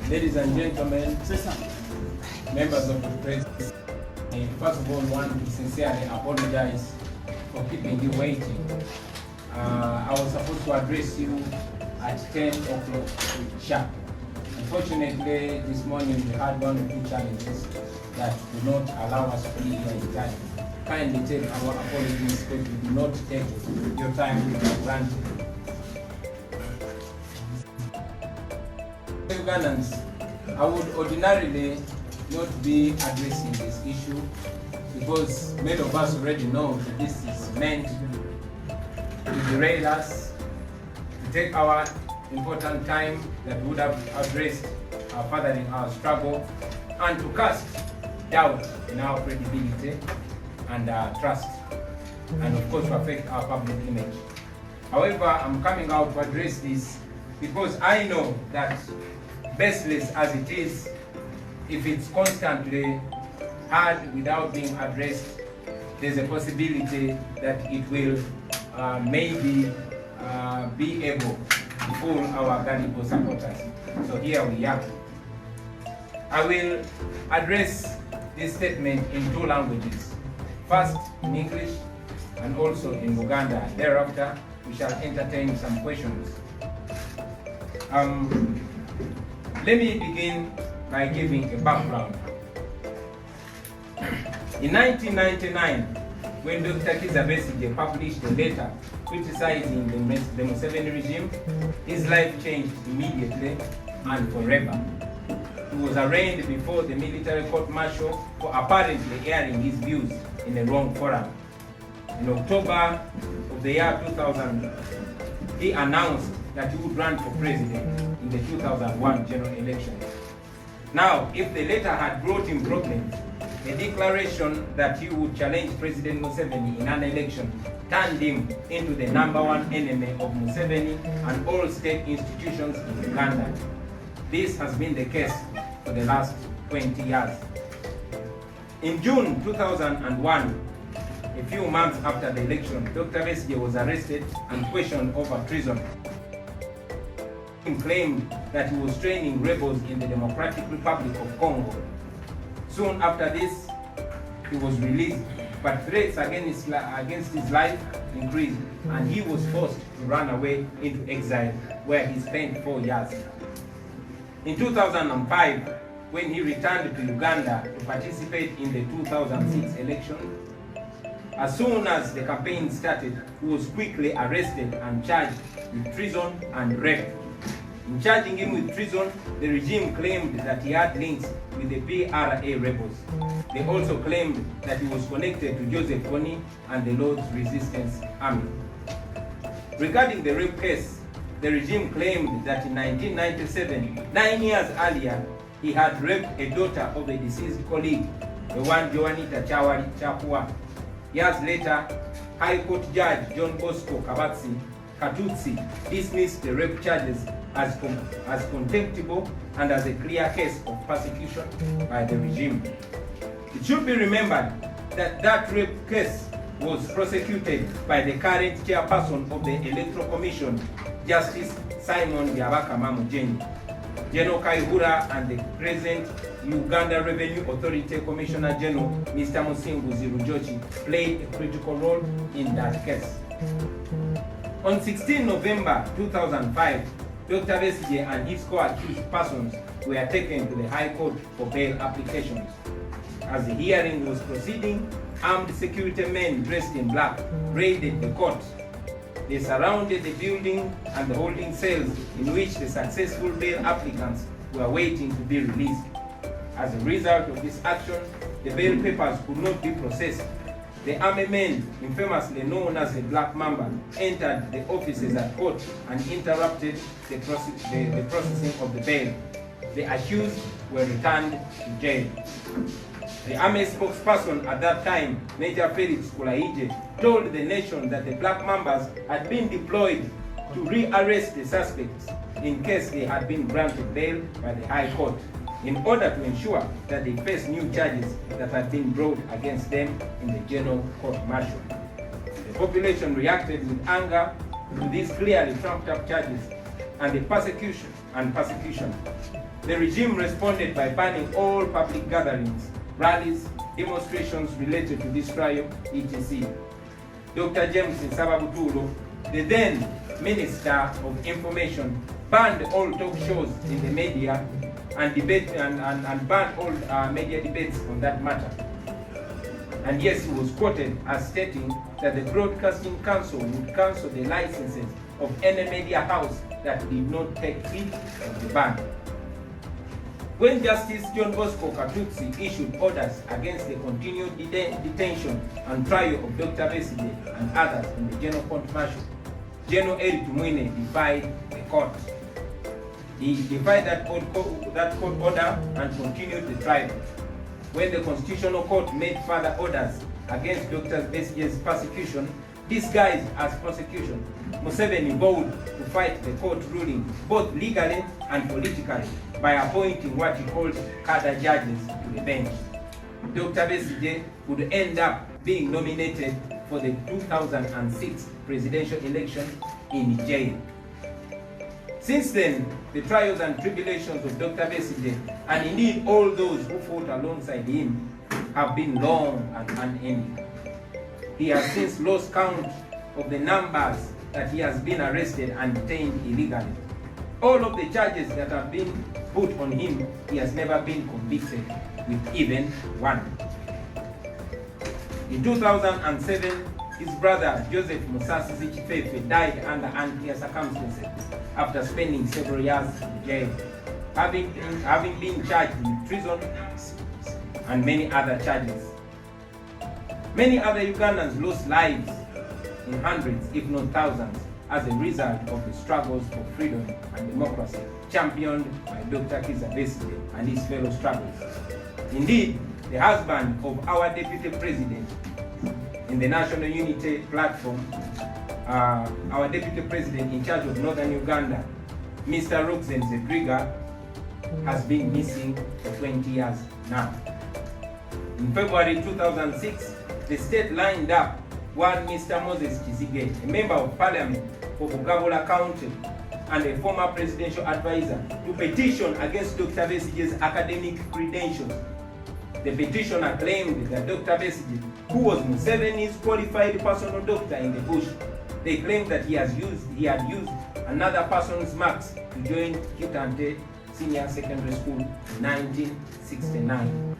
Ladies and gentlemen, members of the press, I first of all want to sincerely apologize for keeping you waiting. I was supposed to address you at 10 o'clock sharp. Unfortunately, this morning we had one or two challenges that do not allow us to be here in time. Kindly take our apologies because we do not take your time for granted. Ugandans, I would ordinarily not be addressing this issue because many of us already know that this is meant to derail us, to take our important time that would have addressed our fathering our struggle, and to cast doubt in our credibility and trust, and of course to affect our public image. However, I'm coming out to address this because I know that baseless as it is, if it's constantly heard without being addressed, there's a possibility that it will maybe be able to fool our gullible supporters. So here we are. I will address this statement in two languages. First in English and also in Buganda. Thereafter, we shall entertain some questions. Let me begin by giving a background. In 1999, when Dr. Kizza Besigye published a letter criticizing the Museveni regime, his life changed immediately and forever. He was arraigned before the military court-martial for apparently airing his views in a wrong forum. In October of the year 2000, he announced that he would run for president in the 2001 general election. Now, if the letter had brought him problems, a declaration that he would challenge President Museveni in an election turned him into the #1 enemy of Museveni and all state institutions in Uganda. This has been the case for the last 20 years. In June 2001, a few months after the election, Dr. Besigye was arrested and questioned over treason. He claimed that he was training rebels in the Democratic Republic of Congo. Soon after this, he was released, but threats against his life increased, and he was forced to run away into exile, where he spent 4 years. In 2005, when he returned to Uganda to participate in the 2006 election, as soon as the campaign started, he was quickly arrested and charged with treason and rape. In charging him with treason, the regime claimed that he had links with the PRA rebels. They also claimed that he was connected to Joseph Kony and the Lord's Resistance Army. Regarding the rape case, the regime claimed that in 1997, 9 years earlier, he had raped a daughter of a deceased colleague, the one Joanita Chawari Chapua. Years later, High Court Judge John Bosco Katutsi dismissed the rape charges as contemptible and as a clear case of persecution by the regime. It should be remembered that that rape case was prosecuted by the current chairperson of the Electoral Commission, Justice Simon Byabaka Mamujeni. General Kaihura and the present Uganda Revenue Authority Commissioner General, Mr. Musinguzi Rujochi, played a critical role in that case. On 16 November 2005, Dr. Besigye and his co-accused persons were taken to the High Court for bail applications. As the hearing was proceeding, armed security men dressed in black raided the court. They surrounded the building and the holding cells in which the successful bail applicants were waiting to be released. As a result of this action, the bail papers could not be processed. The army men, infamously known as the Black Mamba, entered the offices at court and interrupted the processing of the bail. the accused were returned to jail. The army spokesperson at that time, Major Felix Kulaije, told the nation that the Black Mambas had been deployed to rearrest the suspects in case they had been granted bail by the High Court, in order to ensure that they face new charges that had been brought against them in the General Court-Martial. The population reacted with anger to these clearly trumped-up charges and the persecution. The regime responded by banning all public gatherings, rallies, demonstrations related to this trial, etc. Dr. James Nsababuturo, the then Minister of Information, banned all talk shows in the media and banned all media debates on that matter. And yes, he was quoted as stating that the Broadcasting Council would cancel the licenses of any media house that did not take heed of the ban. When Justice John Bosco Katutsi issued orders against the continued detention and trial of Dr. Besigye and others in the General Court-Martial, General Eric Tumwine defied the court. He defied that court order and continued the trial. When the Constitutional Court made further orders against Dr. Besigye's persecution, disguised as prosecution, Museveni vowed to fight the court ruling both legally and politically by appointing what he called cadre judges to the bench. Dr. Besigye would end up being nominated for the 2006 presidential election in jail. Since then, the trials and tribulations of Dr. Besigye, and indeed all those who fought alongside him, have been long and unending. He has since lost count of the numbers that he has been arrested and detained illegally. All of the charges that have been put on him, he has never been convicted with even one. In 2007, his brother Joseph Musasi Zichifefe died under unclear circumstances after spending several years in jail, having been charged with treason and many other charges. Many other Ugandans lost lives in hundreds, if not thousands, as a result of the struggles for freedom and democracy championed by Dr. Kizza Besigye and his fellow strugglers. Indeed, the husband of our Deputy President in the National Unity Platform, our Deputy President in charge of Northern Uganda, Mr. Roxen Zedriga, has been missing for 20 years now. In February 2006, the state lined up one Mr. Moses Kizige, a member of parliament for Bugabula County and a former presidential advisor, to petition against Dr. Besigye's academic credentials. The petitioner claimed that Dr. Besigye, who was Museveni's qualified personal doctor in the bush, they claimed that he had used another person's marks to join Kitante Senior Secondary School in 1969.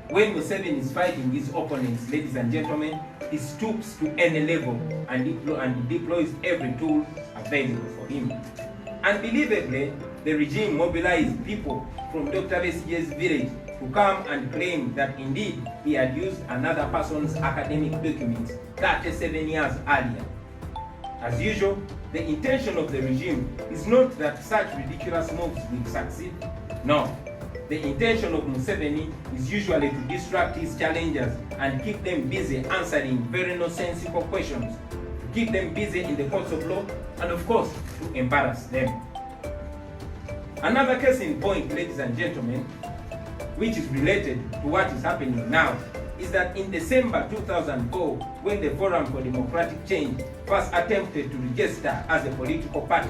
When Museveni is fighting his opponents, ladies and gentlemen, he stoops to any level and deploys every tool available for him. Unbelievably, the regime mobilized people from Dr. Besigye's village to come and claim that indeed he had used another person's academic documents 37 years earlier. As usual, the intention of the regime is not that such ridiculous moves will succeed. No. The intention of Museveni is usually to distract his challengers and keep them busy answering very nonsensical questions, to keep them busy in the courts of law, and of course, to embarrass them. Another case in point, ladies and gentlemen, which is related to what is happening now, is that in December 2004, when the Forum for Democratic Change first attempted to register as a political party,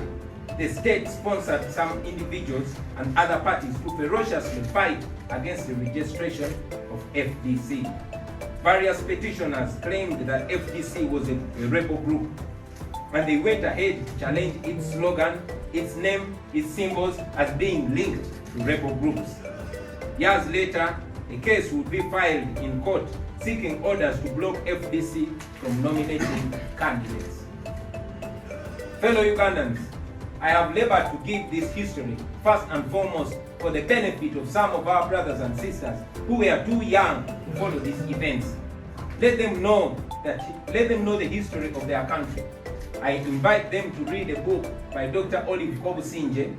the state sponsored some individuals and other parties to ferociously fight against the registration of FDC. Various petitioners claimed that FDC was a rebel group, and they went ahead to challenge its slogan, its name, its symbols as being linked to rebel groups. Years later, a case would be filed in court seeking orders to block FDC from nominating candidates. Fellow Ugandans, I have labored to give this history first and foremost for the benefit of some of our brothers and sisters who were too young to follow these events. Let them know the history of their country. I invite them to read a book by Dr. Olive Kobusinje,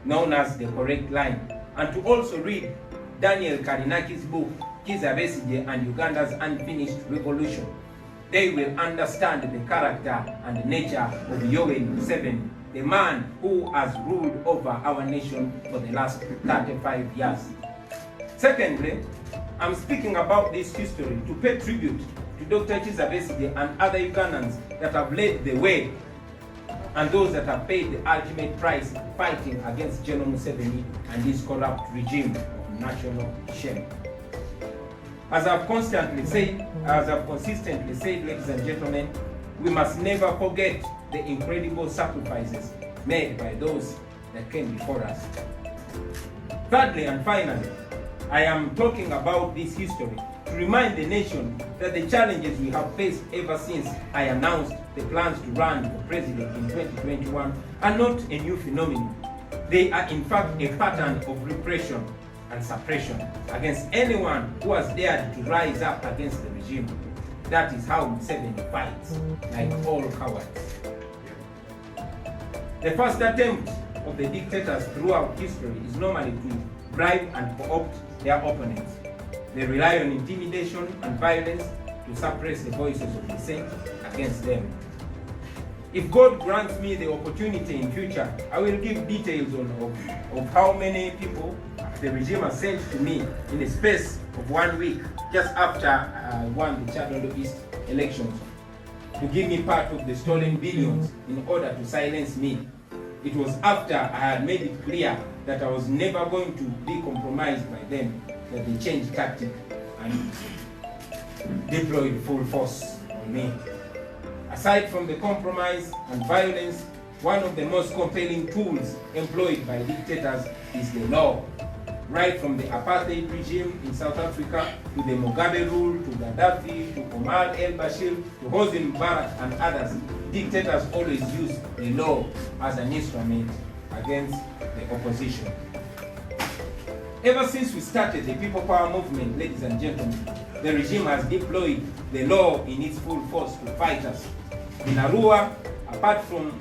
known as The Correct Line, and to also read Daniel Karinaki's book, Kizza Besigye and Uganda's Unfinished Revolution. They will understand the character and nature of Yoweri Museveni, the man who has ruled over our nation for the last 35 years. Secondly, I'm speaking about this history to pay tribute to Dr. Kizza Besigye and other Ugandans that have led the way and those that have paid the ultimate price fighting against General Museveni and his corrupt regime of national shame. As I've consistently said, ladies and gentlemen, we must never forget the incredible sacrifices made by those that came before us. Thirdly and finally, I am talking about this history to remind the nation that the challenges we have faced ever since I announced the plans to run for president in 2021 are not a new phenomenon. They are in fact a pattern of repression and suppression against anyone who has dared to rise up against the regime. That is how Museveni fights, like all cowards. The first attempt of the dictators throughout history is normally to bribe and co-opt their opponents. They rely on intimidation and violence to suppress the voices of dissent against them. If God grants me the opportunity in future, I will give details of how many people the regime has sent to me in the space of 1 week, just after I won the Chadondo East elections, to give me part of the stolen billions in order to silence me. It was after I had made it clear that I was never going to be compromised by them that they changed tactic and deployed full force on me. Aside from the compromise and violence, one of the most compelling tools employed by dictators is the law. Right from the apartheid regime in South Africa, to the Mugabe rule, to Gaddafi, to Omar el-Bashir, to Hosni Mubarak and others, dictators always use the law as an instrument against the opposition. Ever since we started the People Power movement, ladies and gentlemen, the regime has deployed the law in its full force to fight us. In Arua, apart from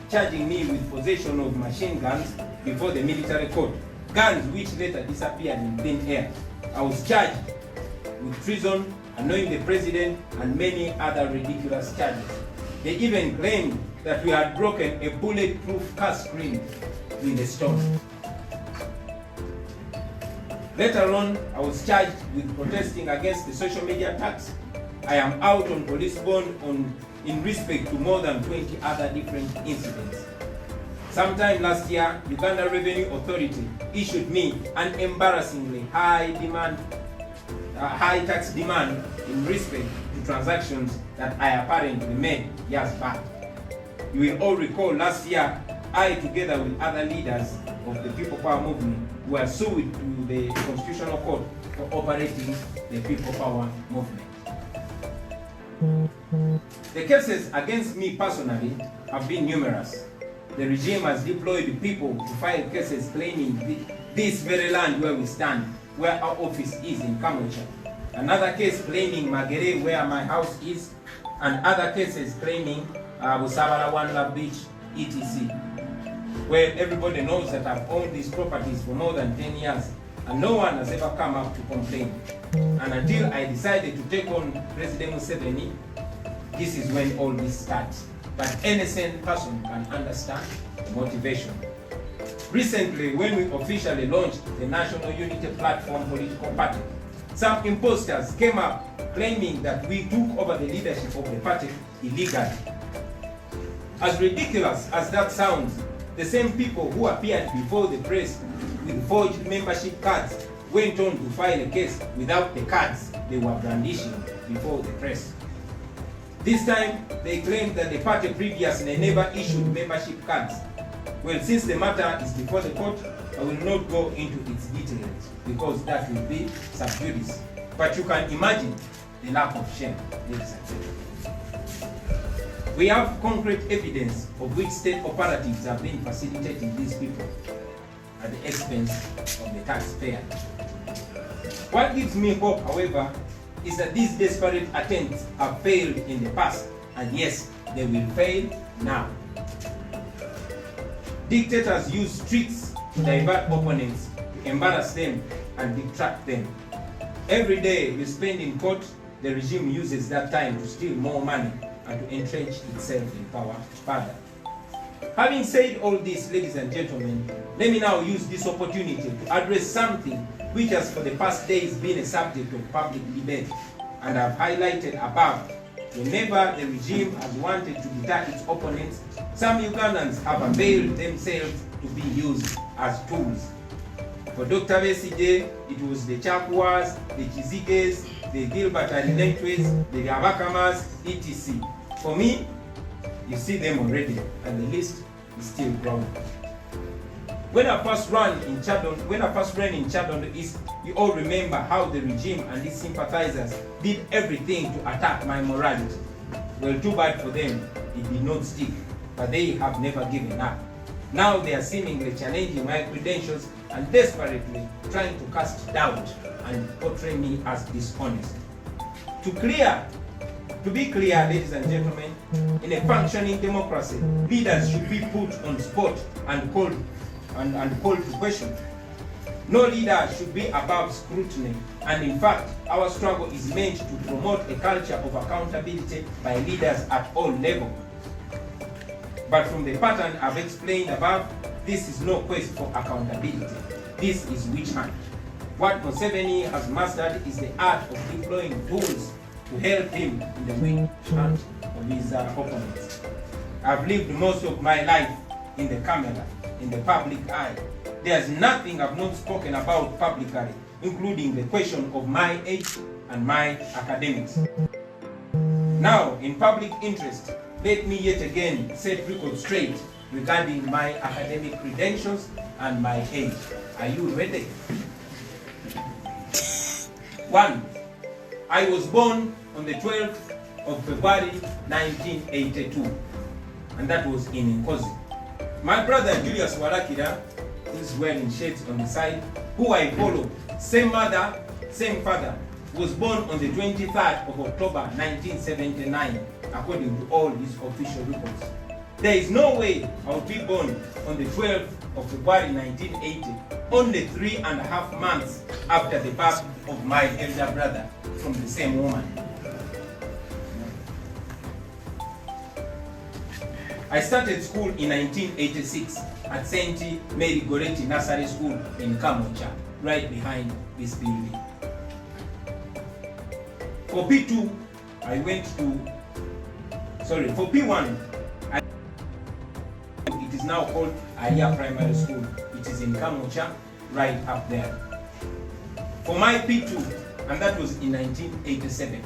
charging me with possession of machine guns before the military court, guns which later disappeared in thin air, I was charged with treason, annoying the president, and many other ridiculous charges. They even claimed that we had broken a bulletproof car screen with a stone. Later on, I was charged with protesting against the social media tax. I am out on police bond in respect to more than 20 other different incidents. Sometime last year, Uganda Revenue Authority issued me an embarrassingly high tax demand in respect to transactions that I apparently made years back. You will all recall last year, I, together with other leaders of the People Power movement, were sued to the Constitutional Court for operating the People Power movement. The cases against me personally have been numerous. The regime has deployed people to file cases claiming this very land where we stand, where our office is in Kamwokya. Another case claiming Magere, where my house is, and other cases claiming Busabala One Love Beach, etc. Where everybody knows that I've owned these properties for more than 10 years, and no one has ever come up to complain. And until I decided to take on President Museveni, this is when all this starts. But any sane person can understand the motivation. Recently, when we officially launched the National Unity Platform political party, some imposters came up claiming that we took over the leadership of the party illegally. As ridiculous as that sounds, the same people who appeared before the press with forged membership cards went on to file a case without the cards they were brandishing before the press. This time, they claimed that the party previously never issued membership cards. Well, since the matter is before the court, I will not go into its details because that will be sub judice. But you can imagine the lack of shame, ladies and gentlemen. We have concrete evidence of which state operatives have been facilitating these people at the expense of the taxpayer. What gives me hope, however, is that these desperate attempts have failed in the past, and yes, they will fail now. Dictators use tricks to divert opponents, to embarrass them, and detract them. Every day you spend in court, the regime uses that time to steal more money and to entrench itself in power further. Having said all this, ladies and gentlemen, let me now use this opportunity to address something which has for the past days been a subject of public debate, and I've highlighted above. Whenever the regime has wanted to deter its opponents, some Ugandans have availed themselves to be used as tools. For Dr. Besigye, it was the Chakwas, the Chiziges, the Gilbert Arinetwes, the Abakamas, etc. For me, you see them already, and the list is still growing. When I first ran in Chadondo East, you all remember how the regime and its sympathizers did everything to attack my morality. Well, too bad for them, it did not stick, but they have never given up. Now they are seemingly challenging my credentials and desperately trying to cast doubt and portray me as dishonest. To be clear, ladies and gentlemen, in a functioning democracy, leaders should be put on spot and called to question. No leader should be above scrutiny, and in fact, our struggle is meant to promote a culture of accountability by leaders at all levels. But from the pattern I've explained above, this is no quest for accountability. This is witch hunt. What Museveni has mastered is the art of deploying tools to help him in the witch hunt of his opponents. I've lived most of my life in the camera, in the public eye. There's nothing I've not spoken about publicly, including the question of my age and my academics. Now, in public interest, let me yet again set record straight regarding my academic credentials and my age. Are you ready? 1. I was born on the 12th of February 1982, and that was in Nkozi. My brother Julius Warakira, who is wearing shades on the side, who I follow, same mother, same father, was born on the 23rd of October 1979, according to all his official records. There is no way I would be born on the 12th of February 1980, only 3.5 months after the birth of my elder brother from the same woman. I started school in 1986 at St. Mary Goretti Nursery School in Kamocha, right behind this building. For P1, it is now called Aya Primary School. It is in Kamocha, right up there. For my P2, and that was in 1987.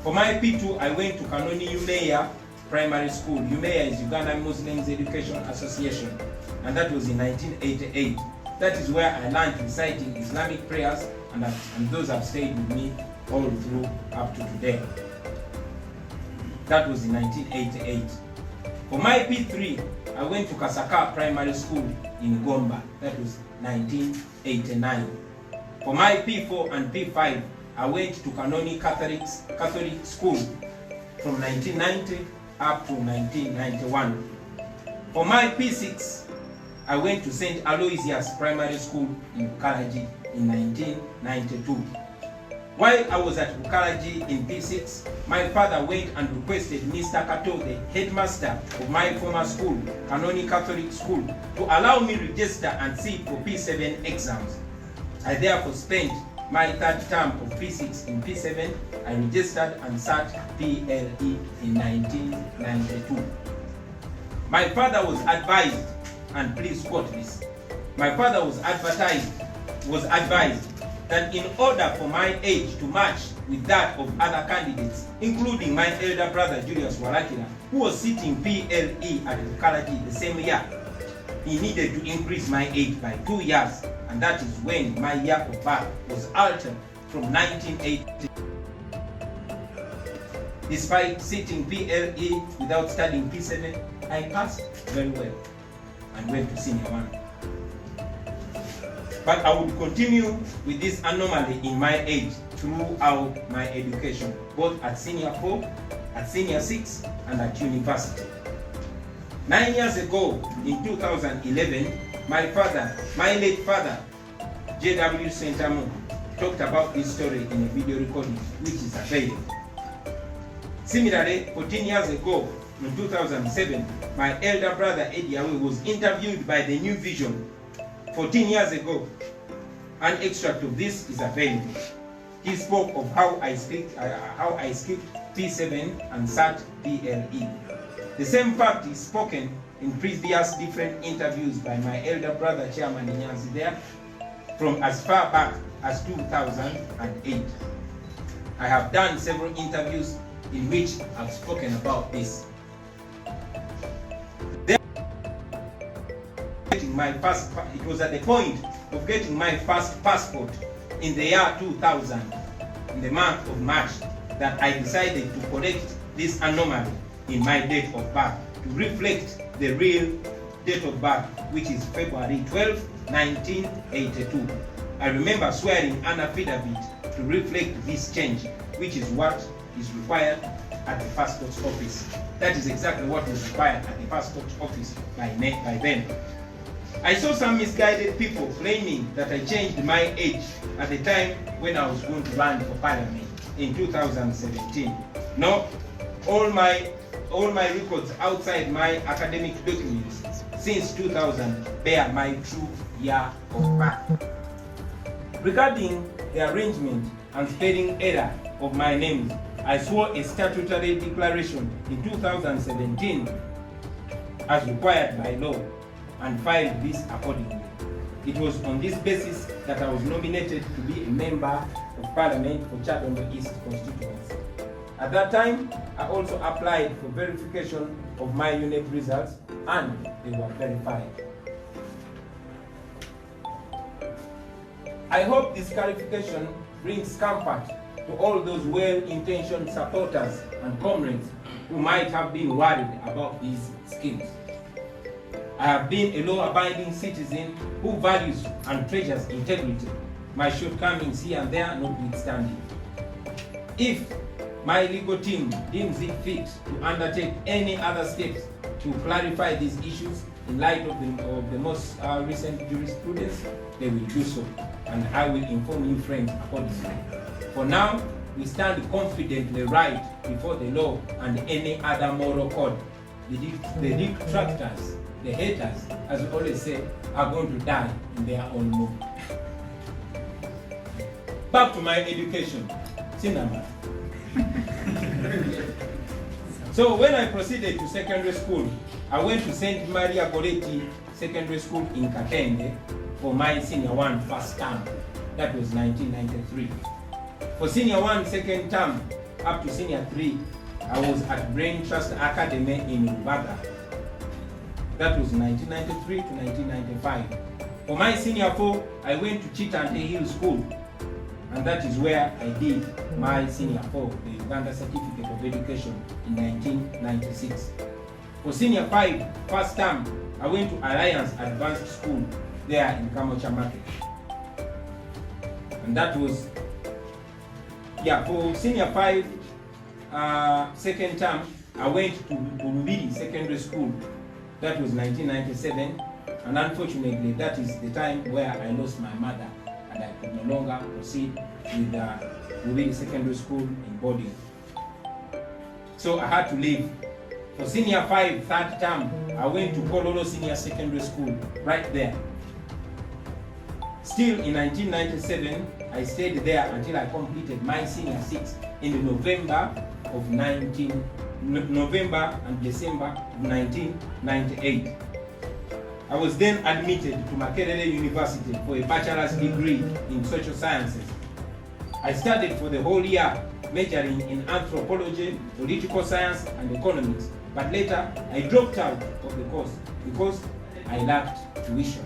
For my P2, I went to Kanoni Umeya Primary School. Umeya is Uganda Muslims Education Association, and that was in 1988. That is where I learned reciting Islamic prayers, and those have stayed with me all through up to today. That was in 1988. For my P3, I went to Kasaka Primary School in Gomba. That was 1989. For my P4 and P5, I went to Kanoni Catholic School from 1990 up to 1991. For my P6, I went to St. Aloysius Primary School in Bukalaji in 1992. While I was at Bukalaji in P6, my father went and requested Mr. Kato, the headmaster of my former school, Kanoni Catholic School, to allow me register and sit for P7 exams. I therefore spent my third term of P6 in P7. I registered and sat PLE in 1992. My father was advised, and please quote this, my father was advised that in order for my age to match with that of other candidates, including my elder brother Julius Warakira, who was sitting PLE at Bukalaji the same year, he needed to increase my age by 2 years, and that is when my year of birth was altered from 1980. Despite sitting PLE without studying P7, I passed very well and went to senior 1. But I would continue with this anomaly in my age throughout my education, both at senior 4, at senior 6, and at university. 9 years ago, in 2011, my late father, J.W. Sentamu, talked about this story in a video recording which is available. Similarly, 14 years ago, in 2007, my elder brother Eddie Awe was interviewed by the New Vision 14 years ago. An extract of this is available. He spoke of how I skipped P7 and sat PLE. The same fact is spoken in previous different interviews by my elder brother Chairman Nyanzi there from as far back as 2008. I have done several interviews in which I've spoken about this. It was at the point of getting my first passport in the year 2000, in the month of March, that I decided to correct this anomaly in my date of birth to reflect the real date of birth, which is February 12, 1982. I remember swearing an affidavit to reflect this change, which is what is required at the passport office. That is exactly what was required at the passport office by then. I saw some misguided people claiming that I changed my age at the time when I was going to run for parliament in 2017. No, all my records outside my academic documents since 2000 bear my true year of birth. Regarding the arrangement and spelling error of my names, I swore a statutory declaration in 2017 as required by law and filed this accordingly. It was on this basis that I was nominated to be a member of Parliament for Chadondo East constituency. At that time, I also applied for verification of my UNEP results and they were verified. I hope this clarification brings comfort to all those well-intentioned supporters and comrades who might have been worried about these schemes. I have been a law-abiding citizen who values and treasures integrity, my shortcomings here and there notwithstanding. If my legal team deems it fit to undertake any other steps to clarify these issues in light of the most recent jurisprudence, they will do so, and I will inform you friends accordingly. For now, we stand confidently right before the law and any other moral code. The detractors, the haters, as we always say, are going to die in their own movement. Back to my education. Cinema. So when I proceeded to secondary school, I went to St. Maria Goretti Secondary School in Katende for my senior 1 first term. That was 1993. For senior 1 second term up to senior 3, I was at Brain Trust Academy in Rubaga. That was 1993 to 1995. For my senior 4, I went to Chitante Hill School, and that is where I did my senior 4, the Uganda Certificate of Education, in 1996. For senior 5, first term, I went to Alliance Advanced School there in Kamocha Market. And that was, for senior 5, second term, I went to Lubiri Secondary School. That was 1997, and unfortunately, that is the time where I lost my mother, and I could no longer proceed with Lubiri Secondary School in boarding. So I had to leave. For senior 5, third term, I went to Kololo Senior Secondary School, right there. Still in 1997, I stayed there until I completed my senior 6 in November and December of 1998. I was then admitted to Makerere University for a bachelor's degree in social sciences. I studied for the whole year, majoring in anthropology, political science, and economics, but later I dropped out of the course because I lacked tuition.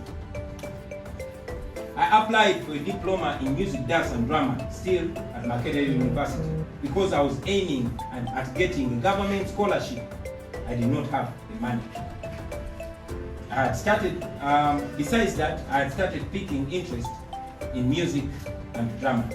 I applied for a diploma in music, dance, and drama, still at Makerere University, because I was aiming at getting a government scholarship. I did not have the money. I had started, besides that, I had started picking interest in music and drama.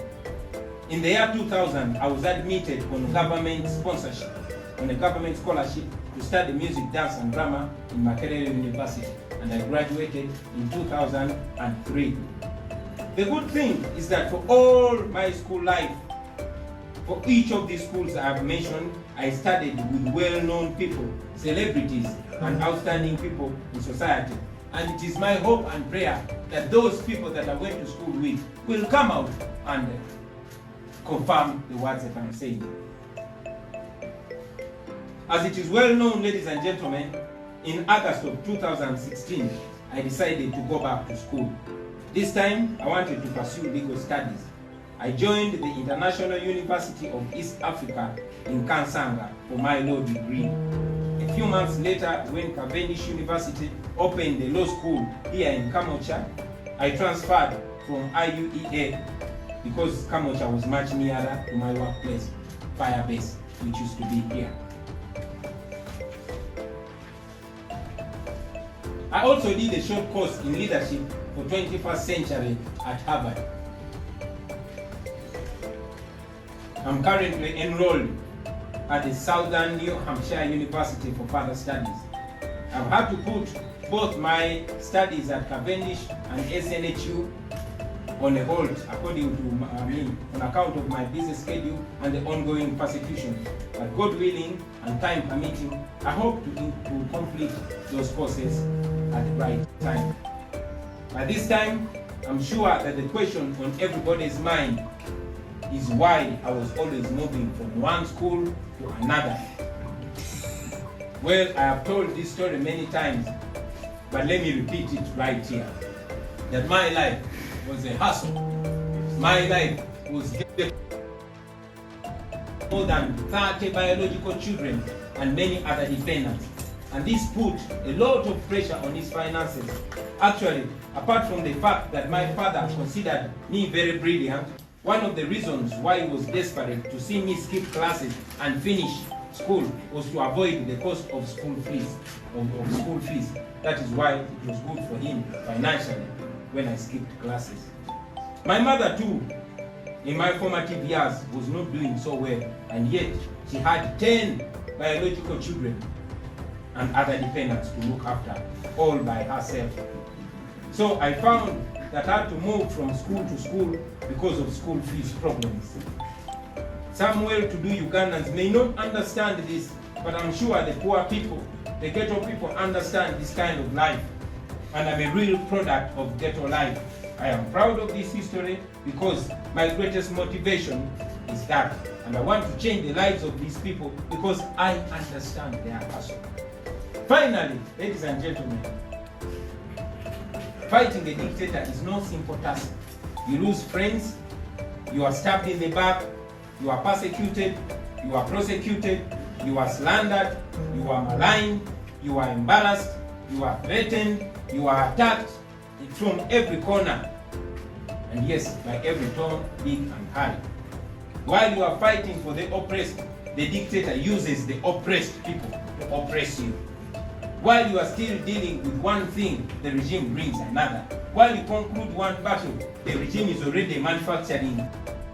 In the year 2000, I was admitted on government sponsorship, on a government scholarship to study music, dance, and drama in Makerere University. and I graduated in 2003. The good thing is that for all my school life, for each of the schools I have mentioned, I studied with well-known people, celebrities, and outstanding people in society. And it is my hope and prayer that those people that I went to school with will come out and confirm the words that I'm saying. As it is well known, ladies and gentlemen, in August of 2016, I decided to go back to school. This time, I wanted to pursue legal studies. I joined the International University of East Africa in Kansanga for my law degree. A few months later, when Cavendish University opened the law school here in Kamocha, I transferred from IUEA because Kamocha was much nearer to my workplace, Firebase, which used to be here. I also did a short course in leadership for 21st century at Harvard. I'm currently enrolled at the Southern New Hampshire University for further studies. I've had to put both my studies at Cavendish and SNHU on a hold on account of my busy schedule and the ongoing persecution. But God willing and time permitting, I hope to complete those courses at the right time. By this time, I'm sure that the question on everybody's mind is why I was always moving from one school to another. Well, I have told this story many times, but let me repeat it right here. That my life was a hustle. My life was more than 30 biological children and many other dependents. And this put a lot of pressure on his finances. Actually, apart from the fact that my father considered me very brilliant, one of the reasons why he was desperate to see me skip classes and finish school was to avoid the cost of school fees. That is why it was good for him financially when I skipped classes. My mother too, in my formative years, was not doing so well, and yet she had 10 biological children and other dependents to look after, all by herself. So I found that I had to move from school to school because of school fees problems. Some well-to-do Ugandans may not understand this, but I'm sure the poor people, the ghetto people understand this kind of life. And I'm a real product of ghetto life. I am proud of this history because my greatest motivation is that. And I want to change the lives of these people because I understand their hustle. Finally, ladies and gentlemen, fighting a dictator is no simple task. You lose friends, you are stabbed in the back, you are persecuted, you are prosecuted, you are slandered, you are maligned, you are embarrassed, you are threatened, you are attacked from every corner. And yes, by every tone, big and high. While you are fighting for the oppressed, the dictator uses the oppressed people to oppress you. While you are still dealing with one thing, the regime brings another. While you conclude one battle, the regime is already manufacturing